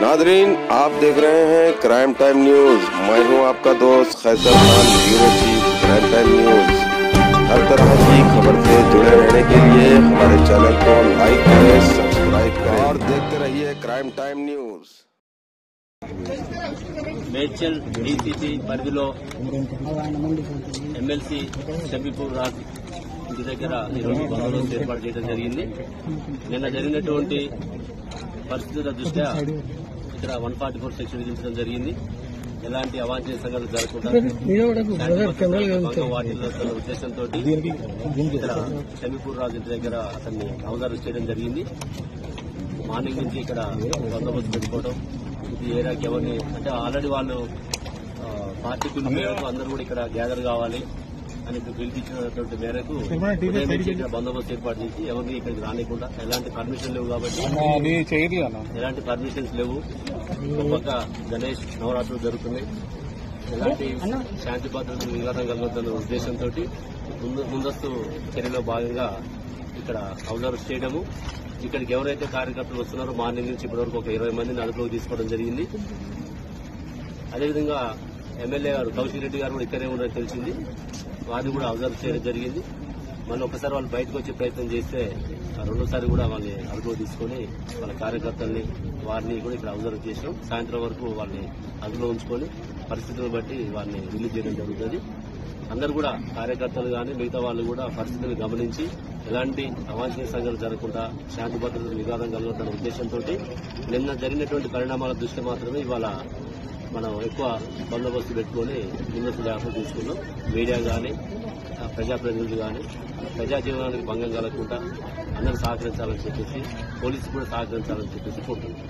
Nadreen, आप देख रहे हैं क्राइम टाइम न्यूज। मैं हूं आपका दोस्त Qaiser Khan, bureau chief crime time news. हर तरह की खबर से जुड़े रहने के लिए हमारे चैनल को लाइक करें, सब्सक्राइब करें और देखते रहिए crime time news. Medchal DCP పరిధిలో ఎమ్మెల్సీ షబీపూర్ రాజ్ ఇంటి దగ్గర ఈరోజు బందోబస్తు ఏర్పాటు చేయడం జరిగింది. నిన్న జరిగినటువంటి పరిస్థితుల దృష్ట్యా ఇక్కడ 144 సెక్షన్ విధించడం జరిగింది. ఎలాంటి అవాంఛనీయ సంఘటనలు జరగకుండా వాటిల్లుతున్న ఉద్దేశంతో ఇక్కడ షబీపూర్ రాజ్ ఇంటి దగ్గర అతన్ని అవగాహన చేయడం జరిగింది. మార్నింగ్ నుంచి ఇక్కడ బందోబస్తు పెట్టుకోవడం, ఈ ఏరియాకి ఎవరిని అంటే ఆల్రెడీ వాళ్ళు పార్టీ పిలుపు మేరకు అందరూ కూడా ఇక్కడ గ్యాదర్ కావాలి అని పిలిపించినటువంటి మేరకు ఇక్కడ బందోబస్తు ఏర్పాటు చేసి ఎవరిని ఇక్కడికి రానికుండా, ఎలాంటి పర్మిషన్ లేవు కాబట్టి ఎలాంటి పర్మిషన్స్ లేవు. ఒక్కొక్క గణేష్ నవరాత్రులు జరుగుతున్నాయి. ఎలాంటి శాంతి భద్రతలు విఘాతం కలగొద్దన్న ఉద్దేశంతో ముందస్తు చర్యలో భాగంగా ఇక్కడ అబ్జర్వ్ చేయడము. ఇక్కడికి ఎవరైతే కార్యకర్తలు వస్తున్నారో మార్నింగ్ నుంచి ఇప్పటివరకు ఒక 20 మందిని అదుపులోకి తీసుకోవడం జరిగింది. అదేవిధంగా ఎమ్మెల్యే గారు కౌశిక్ రెడ్డి గారు కూడా ఇక్కడే ఉన్నారని తెలిసింది. వారిని కూడా అబ్జర్వ్ చేయడం జరిగింది. మళ్ళీ ఒకసారి వాళ్ళు బయటకు వచ్చే ప్రయత్నం చేస్తే రెండోసారి కూడా వాళ్ళని అదుపులో తీసుకుని వాళ్ళ కార్యకర్తల్ని వారిని కూడా ఇక్కడ అబ్జర్వ్ చేసాం. సాయంత్రం వరకు వాళ్ళని అదుపులో ఉంచుకొని పరిస్థితులను బట్టి వారిని రిలీజ్ చేయడం జరుగుతుంది. అందరూ కూడా కార్యకర్తలు కానీ మిగతా వాళ్ళు కూడా పరిస్థితులను గమనించి ఎలాంటి అవాంఛనీయ సంఘటనలు జరగకుండా శాంతి భద్రతలు విఘాతం కలగొద్దన్న ఉద్దేశంతో నిన్న జరిగినటువంటి పరిణామాల దృష్ట్యా మాత్రమే ఇవాళ మనం ఎక్కువ బందోబస్తు పెట్టుకుని ముందస్తు జాగ్రత్తలు తీసుకున్నాం. మీడియా కానీ ప్రజాప్రతినిధులు కానీ ప్రజా జీవనానికి భంగం కలగకుండా అందరూ సహకరించాలని చెప్పేసి, పోలీసు కూడా సహకరించాలని చెప్పేసి కోరుతున్నాం.